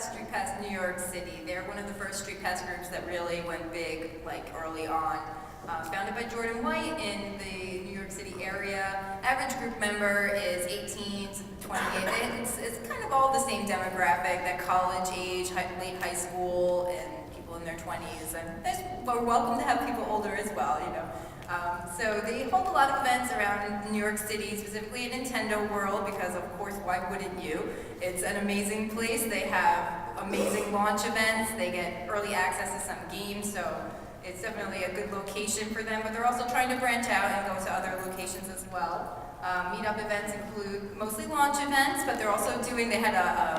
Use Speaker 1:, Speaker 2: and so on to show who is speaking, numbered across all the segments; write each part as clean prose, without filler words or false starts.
Speaker 1: StreetPass New York City. They're one of the first StreetPass groups that really went big, like early on. Founded by Jordan White in the New York City area. Average group member is 18 to 28. It's kind of all the same demographic, that college age, late high school, and people in their 20s. And we're welcome to have people older as well, you know. So they hold a lot of events around New York City, specifically in Nintendo World, because of course, why wouldn't you? It's an amazing place. They have amazing launch events. They get early access to some games, so it's definitely a good location for them, but they're also trying to branch out and go to other locations as well. Meetup events include mostly launch events, but they're also they had a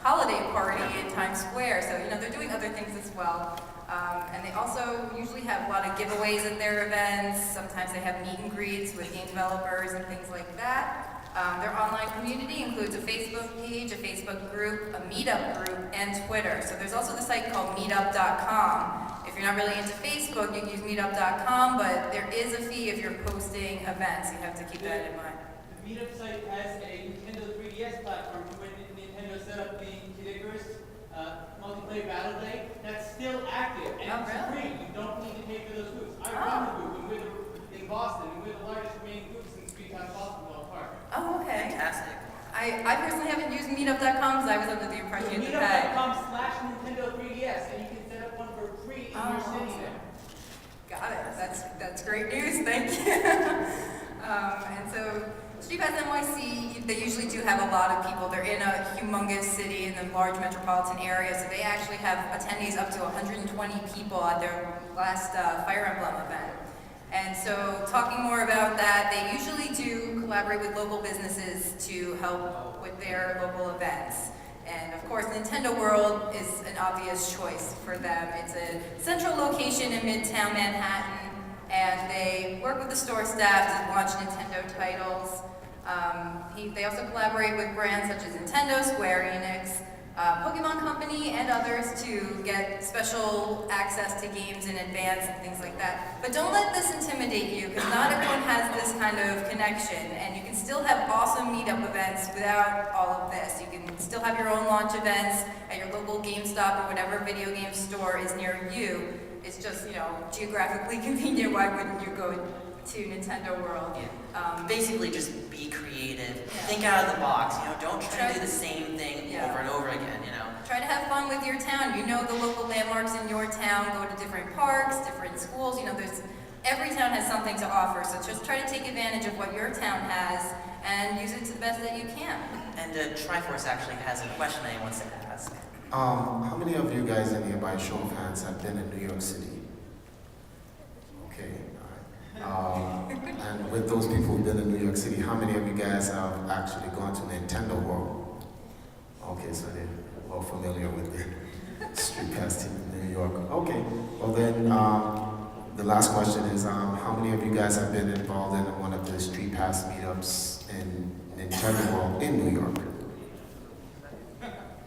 Speaker 1: holiday party in Times Square, so you know they're doing other things as well. And they also usually have a lot of giveaways at their events. Sometimes they have meet and greets with game developers and things like that. Their online community includes a Facebook page, a Facebook group, a meetup group, and Twitter. So there's also the site called meetup.com. If you're not really into Facebook, you can use meetup.com, but there is a fee if you're posting events. You have to keep that in mind.
Speaker 2: The meetup site has a Nintendo 3DS platform when Nintendo set up the Kid Icarus multiplayer battle day. That's still active, and it's free. You don't need to pay for those booths. I run the booth, and we're in Boston, and we're the largest remaining booths in StreetPass Boston Park.
Speaker 1: Oh, okay.
Speaker 3: Fantastic.
Speaker 1: I personally haven't used meetup.com because I was under the impression you had to pay.
Speaker 2: Meetup.com/Nintendo 3DS, and you can set up one for free in your city.
Speaker 1: Got it. That's great news. Thank you. And so StreetPass NYC, they usually do have a lot of people. They're in a humongous city in the large metropolitan area, so they actually have attendees up to 120 people at their last Fire Emblem event. And so talking more about that, they usually do collaborate with local businesses to help with their local events. And of course, Nintendo World is an obvious choice for them. It's a central location in Midtown Manhattan, and they work with the store staff to launch Nintendo titles. They also collaborate with brands such as Nintendo, Square Enix, Pokemon Company, and others to get special access to games in advance and things like that. But don't let this intimidate you, because not everyone has this kind of connection, and you can still have awesome meetup events without all of this. You can still have your own launch events at your local GameStop or whatever video game store is near you. It's just, you know, geographically convenient. Why wouldn't you go to Nintendo World?
Speaker 3: Basically, just be creative. Think out of the box. You know, don't try to do the same thing over and over again. You know,
Speaker 1: try to have fun with your town. You know the local landmarks in your town. Go to different parks, different schools. You know, every town has something to offer. So just try to take advantage of what your town has and use it to the best that you can.
Speaker 3: And Triforce actually has a question that he wants to ask.
Speaker 4: How many of you guys in here by show of hands have been in New York City? Okay, all right. And with those people who've been in New York City, how many of you guys have actually gone to Nintendo World? Okay, so they're all familiar with the StreetPass team in New York. Okay, well then, the last question is, how many of you guys have been involved in one of the StreetPass meetups in Nintendo World in New York?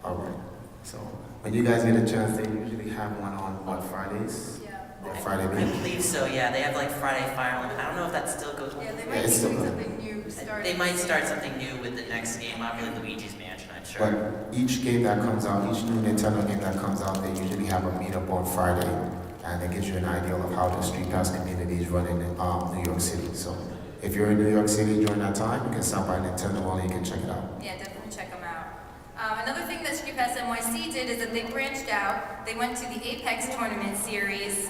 Speaker 4: All right. So when you guys get a chance, they usually have one on what, Fridays?
Speaker 1: Yeah.
Speaker 4: Friday
Speaker 3: I
Speaker 4: night?
Speaker 3: believe so, yeah. They have like Friday Fire Emblem. I don't know if that still goes on.
Speaker 1: Yeah, they might be doing something new.
Speaker 3: They might start something new with the next game, obviously Luigi's Mansion, I'm sure.
Speaker 4: But each game that comes out, each new Nintendo game that comes out, they usually have a meetup on Friday, and it gives you an idea of how the StreetPass community is running in New York City. So if you're in New York City during that time, you can stop by Nintendo World and you can check it out.
Speaker 1: Yeah, definitely check them out. Another thing that StreetPass NYC did is that they branched out. They went to the PAX tournament series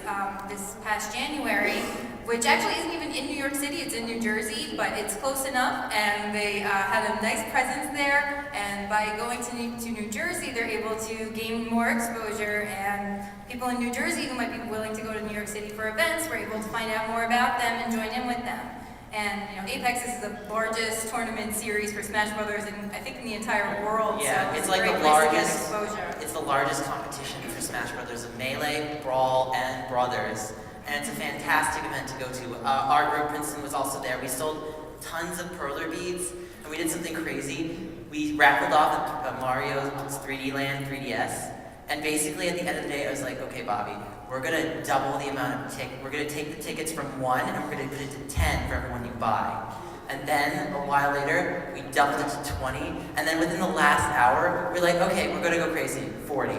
Speaker 1: this past January, which actually isn't even in New York City, it's in New Jersey, but it's close enough, and they had a nice presence there, and by going to New Jersey, they're able to gain more exposure, and people in New Jersey who might be willing to go to New York City for events were able to find out more about them and join in with them. And you know, Apex is the largest tournament series for Smash Brothers in, I think, in the entire world.
Speaker 3: Yeah,
Speaker 1: so
Speaker 3: it's like the largest. It's the largest competition for Smash Brothers of Melee, Brawl, and Brothers, and it's a fantastic event to go to. Our group, Princeton, was also there. We sold tons of perler beads, and we did something crazy. We raffled off the Mario's 3D Land 3DS, and basically at the end of the day, I was like, okay, Bobby, we're gonna double the amount of we're gonna take the tickets from 1 and we're gonna put it to 10 for everyone you buy. And then a while later, we doubled it to 20. And then within the last hour, we're like, okay, we're gonna go crazy, 40.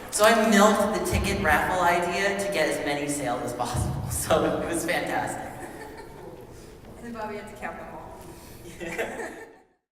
Speaker 3: So I milked the ticket raffle idea to get as many sales as possible. So it was fantastic.
Speaker 1: And then Bobby had to count them all.
Speaker 3: Yeah.